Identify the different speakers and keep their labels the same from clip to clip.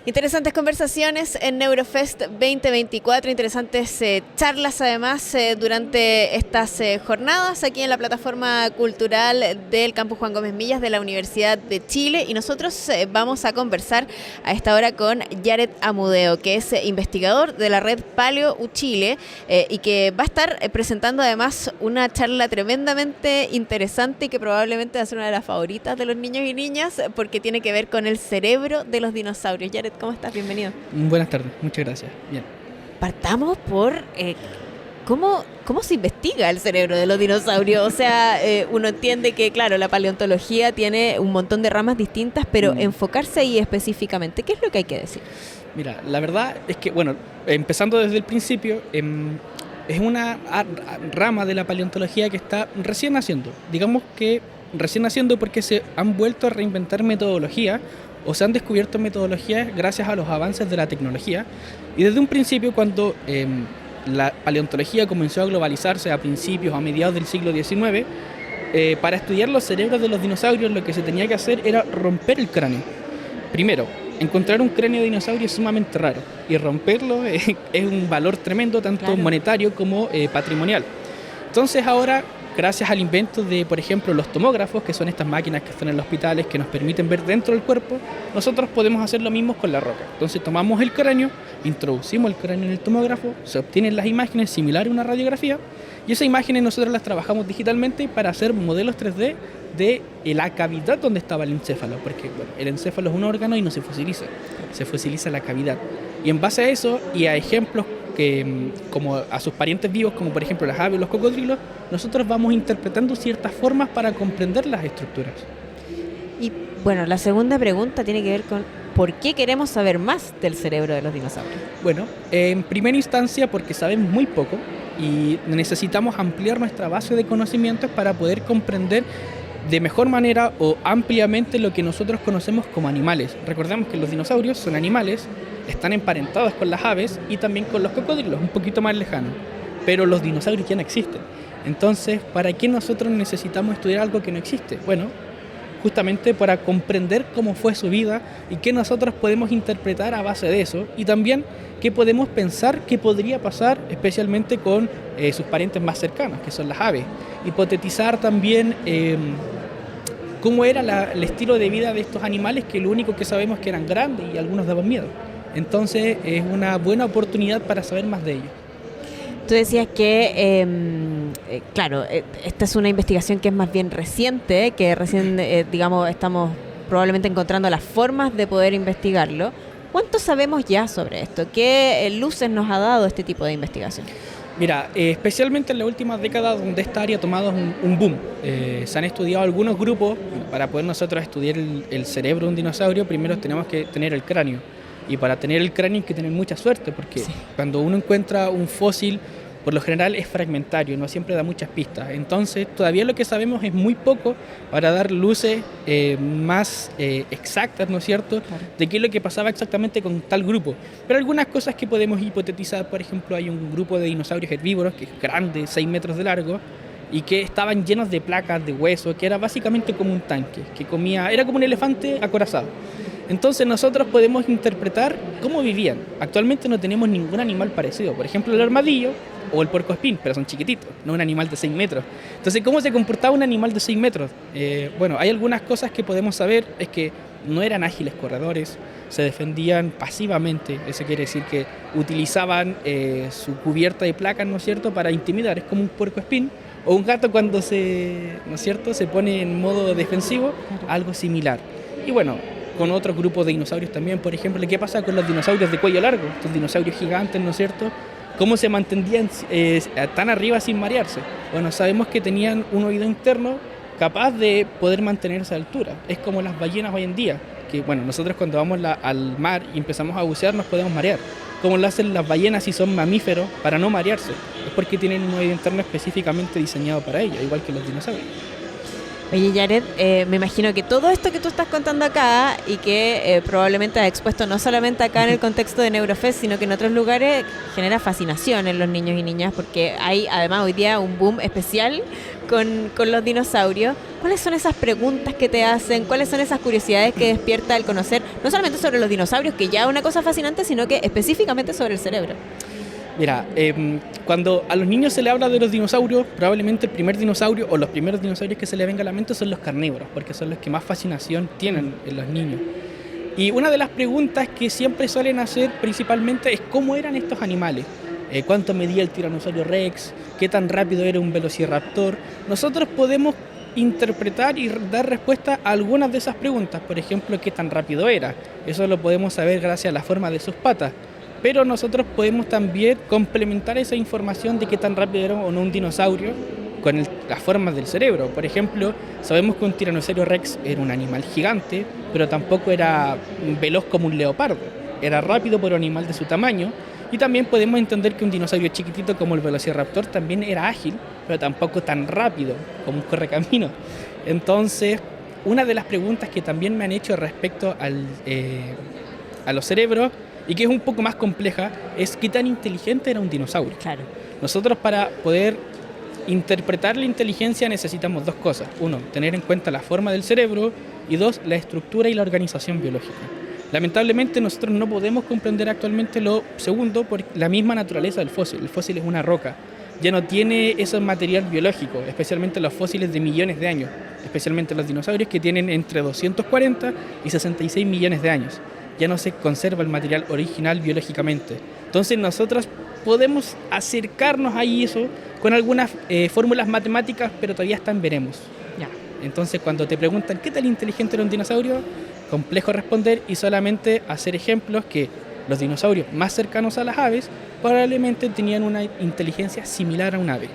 Speaker 1: Interesantes conversaciones en Neurofest 2024, interesantes charlas además durante estas jornadas aquí en la plataforma cultural del Campus Juan Gómez Millas de la Universidad de Chile, y nosotros vamos a conversar a esta hora con Jared Amudeo, que es investigador de la red Paleo Uchile y que va a estar presentando además una charla tremendamente interesante y que probablemente va a ser una de las favoritas de los niños y niñas porque tiene que ver con el cerebro de los dinosaurios. Jared, ¿cómo estás? Bienvenido.
Speaker 2: Buenas tardes, muchas gracias. Bien.
Speaker 1: Partamos por cómo se investiga el cerebro de los dinosaurios. O sea, uno entiende que, claro, la paleontología tiene un montón de ramas distintas, pero enfocarse ahí específicamente, ¿qué es lo que hay que decir?
Speaker 2: Mira, la verdad es que, bueno, empezando desde el principio, es una rama de la paleontología que está recién naciendo. Digamos que recién naciendo porque se han vuelto a reinventar metodologías o se han descubierto metodologías gracias a los avances de la tecnología. Y desde un principio, cuando la paleontología comenzó a globalizarse a mediados del siglo XIX, para estudiar los cerebros de los dinosaurios lo que se tenía que hacer era romper el cráneo. Primero, encontrar un cráneo de dinosaurio es sumamente raro y romperlo es un valor tremendo, tanto monetario como patrimonial. Entonces ahora, gracias al invento de, por ejemplo, los tomógrafos, que son estas máquinas que están en los hospitales que nos permiten ver dentro del cuerpo, nosotros podemos hacer lo mismo con la roca. Entonces tomamos el cráneo, introducimos el cráneo en el tomógrafo, se obtienen las imágenes similares a una radiografía y esas imágenes nosotros las trabajamos digitalmente para hacer modelos 3D de la cavidad donde estaba el encéfalo, porque bueno, el encéfalo es un órgano y no se fosiliza la cavidad. Y en base a eso y a ejemplos que, como a sus parientes vivos, como por ejemplo las aves o los cocodrilos, nosotros vamos interpretando ciertas formas para comprender las estructuras.
Speaker 1: Y bueno, la segunda pregunta tiene que ver con ¿por qué queremos saber más del cerebro de los dinosaurios?
Speaker 2: Bueno, en primera instancia porque sabemos muy poco y necesitamos ampliar nuestra base de conocimientos para poder comprender de mejor manera o ampliamente lo que nosotros conocemos como animales. Recordemos que los dinosaurios son animales, están emparentados con las aves y también con los cocodrilos, un poquito más lejanos, pero los dinosaurios ya no existen. Entonces, ¿para qué nosotros necesitamos estudiar algo que no existe? Bueno, justamente para comprender cómo fue su vida y qué nosotros podemos interpretar a base de eso, y también qué podemos pensar que podría pasar especialmente con sus parientes más cercanos, que son las aves. Hipotetizar también cómo era el estilo de vida de estos animales, que lo único que sabemos es que eran grandes y algunos daban miedo. Entonces es una buena oportunidad para saber más de ellos.
Speaker 1: Tú decías que, claro, esta es una investigación que es más bien reciente, que recién, digamos, estamos probablemente encontrando las formas de poder investigarlo. ¿Cuánto sabemos ya sobre esto? ¿Qué luces nos ha dado este tipo de investigación?
Speaker 2: Mira, especialmente en las últimas décadas donde esta área ha tomado un boom. Se han estudiado algunos grupos. Para poder nosotros estudiar el cerebro de un dinosaurio, primero tenemos que tener el cráneo. Y para tener el cráneo hay que tener mucha suerte, porque cuando uno encuentra un fósil, por lo general es fragmentario, no siempre da muchas pistas. Entonces, todavía lo que sabemos es muy poco para dar luces más exactas, ¿no es cierto?, de qué es lo que pasaba exactamente con tal grupo. Pero algunas cosas que podemos hipotetizar, por ejemplo, hay un grupo de dinosaurios herbívoros que es grande, 6 metros de largo, y que estaban llenos de placas, de hueso, que era básicamente como un tanque, que comía, era como un elefante acorazado. Entonces nosotros podemos interpretar cómo vivían. Actualmente no tenemos ningún animal parecido. Por ejemplo, el armadillo o el puercoespín, pero son chiquititos, no un animal de 6 metros. Entonces, ¿cómo se comportaba un animal de 6 metros? Bueno, hay algunas cosas que podemos saber, es que no eran ágiles corredores, se defendían pasivamente. Eso quiere decir que utilizaban su cubierta de placas, ¿no es cierto?, para intimidar. Es como un puercoespín o un gato cuando ¿no es cierto?, se pone en modo defensivo, algo similar. Y bueno, con otros grupos de dinosaurios también, por ejemplo, ¿qué pasa con los dinosaurios de cuello largo? Estos dinosaurios gigantes, ¿no es cierto? ¿Cómo se mantenían tan arriba sin marearse? Bueno, sabemos que tenían un oído interno capaz de poder mantenerse a altura. Es como las ballenas hoy en día, que bueno, nosotros cuando vamos al mar y empezamos a bucear nos podemos marear. ¿Cómo lo hacen las ballenas si son mamíferos para no marearse? Es porque tienen un oído interno específicamente diseñado para ello, igual que los dinosaurios.
Speaker 1: Oye, Jared, me imagino que todo esto que tú estás contando acá y que probablemente has expuesto no solamente acá en el contexto de Neurofest, sino que en otros lugares, genera fascinación en los niños y niñas, porque hay además hoy día un boom especial con los dinosaurios. ¿Cuáles son esas preguntas que te hacen? ¿Cuáles son esas curiosidades que despierta el conocer, no solamente sobre los dinosaurios, que ya es una cosa fascinante, sino que específicamente sobre el cerebro?
Speaker 2: Mira, cuando a los niños se le habla de los dinosaurios, probablemente el primer dinosaurio o los primeros dinosaurios que se le venga a la mente son los carnívoros, porque son los que más fascinación tienen en los niños. Y una de las preguntas que siempre suelen hacer principalmente es cómo eran estos animales. ¿Cuánto medía el tiranosaurio Rex? ¿Qué tan rápido era un velociraptor? Nosotros podemos interpretar y dar respuesta a algunas de esas preguntas. Por ejemplo, ¿qué tan rápido era? Eso lo podemos saber gracias a la forma de sus patas. Pero nosotros podemos también complementar esa información de qué tan rápido era o no un dinosaurio con las formas del cerebro. Por ejemplo, sabemos que un tiranosaurio Rex era un animal gigante, pero tampoco era veloz como un leopardo. Era rápido por un animal de su tamaño. Y también podemos entender que un dinosaurio chiquitito como el velociraptor también era ágil, pero tampoco tan rápido como un correcaminos. Entonces, una de las preguntas que también me han hecho respecto a los cerebros, y que es un poco más compleja, es qué tan inteligente era un dinosaurio.
Speaker 1: Claro.
Speaker 2: Nosotros, para poder interpretar la inteligencia, necesitamos dos cosas. Uno, tener en cuenta la forma del cerebro, y dos, la estructura y la organización biológica. Lamentablemente nosotros no podemos comprender actualmente lo segundo por la misma naturaleza del fósil. El fósil es una roca, ya no tiene ese material biológico, especialmente los fósiles de millones de años, especialmente los dinosaurios que tienen entre 240 y 66 millones de años. Ya no se conserva el material original biológicamente. Entonces nosotros podemos acercarnos a eso con algunas fórmulas matemáticas, pero todavía está en veremos.
Speaker 1: Ya.
Speaker 2: Entonces cuando te preguntan qué tan inteligente era un dinosaurio, complejo responder y solamente hacer ejemplos que los dinosaurios más cercanos a las aves probablemente tenían una inteligencia similar a un ave.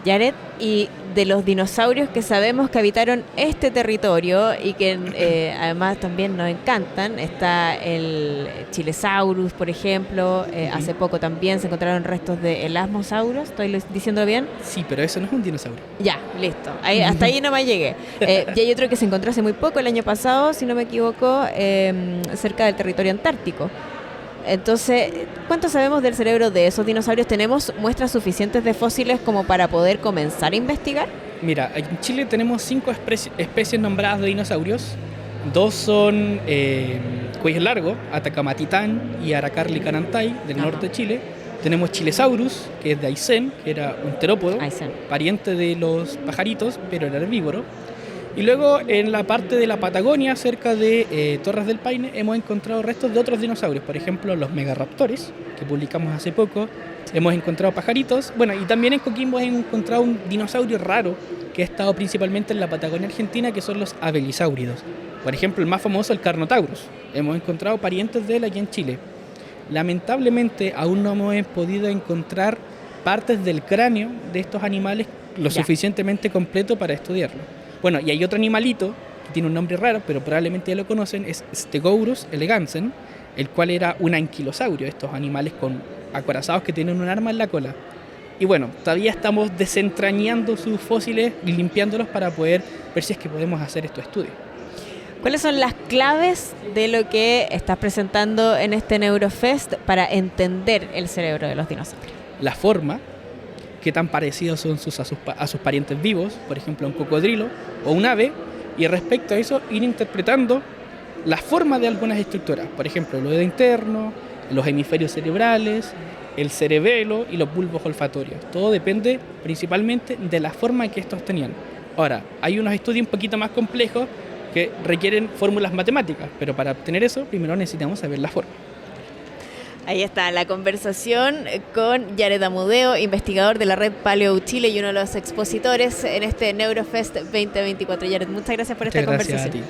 Speaker 1: Jared, y de los dinosaurios que sabemos que habitaron este territorio y que además también nos encantan, está el Chilesaurus, por ejemplo, hace poco también se encontraron restos de Elasmosaurus, ¿estoy diciéndolo bien?
Speaker 2: Sí, pero eso no es un dinosaurio.
Speaker 1: Ya, listo, hasta ahí no me llegué. Y hay otro que se encontró hace muy poco, el año pasado, si no me equivoco, cerca del territorio antártico. Entonces, ¿cuánto sabemos del cerebro de esos dinosaurios? ¿Tenemos muestras suficientes de fósiles como para poder comenzar a investigar?
Speaker 2: Mira, en Chile tenemos 5 especies nombradas de dinosaurios. 2 son cuello largo, Atacamatitán y Aracarli-Canantay, del norte de Chile. Tenemos Chilesaurus, que es de Aysén, que era un terópodo, pariente de los pajaritos, pero era herbívoro. Y luego en la parte de la Patagonia, cerca de Torres del Paine, hemos encontrado restos de otros dinosaurios. Por ejemplo, los megaraptores, que publicamos hace poco. Hemos encontrado pajaritos. Bueno, y también en Coquimbo hemos encontrado un dinosaurio raro que ha estado principalmente en la Patagonia Argentina, que son los abelisáuridos. Por ejemplo, el más famoso, el Carnotaurus. Hemos encontrado parientes de él aquí en Chile. Lamentablemente, aún no hemos podido encontrar partes del cráneo de estos animales lo suficientemente completo para estudiarlo. Bueno, y hay otro animalito que tiene un nombre raro, pero probablemente ya lo conocen, es Stegosaurus elegansen, el cual era un anquilosaurio, estos animales con acorazados que tienen un arma en la cola. Y bueno, todavía estamos desentrañando sus fósiles y limpiándolos para poder ver si es que podemos hacer estos estudios.
Speaker 1: ¿Cuáles son las claves de lo que estás presentando en este Neurofest para entender el cerebro de los dinosaurios?
Speaker 2: La forma, qué tan parecidos son a sus parientes vivos, por ejemplo un cocodrilo o un ave, y respecto a eso ir interpretando la forma de algunas estructuras, por ejemplo el oído interno, los hemisferios cerebrales, el cerebelo y los bulbos olfatorios. Todo depende principalmente de la forma que estos tenían. Ahora, hay unos estudios un poquito más complejos que requieren fórmulas matemáticas, pero para obtener eso primero necesitamos saber la forma.
Speaker 1: Ahí está la conversación con Jared Amudeo, investigador de la red Paleo Chile y uno de los expositores en este Neurofest 2024. Jared, muchas gracias por esta conversación.
Speaker 2: Gracias a ti.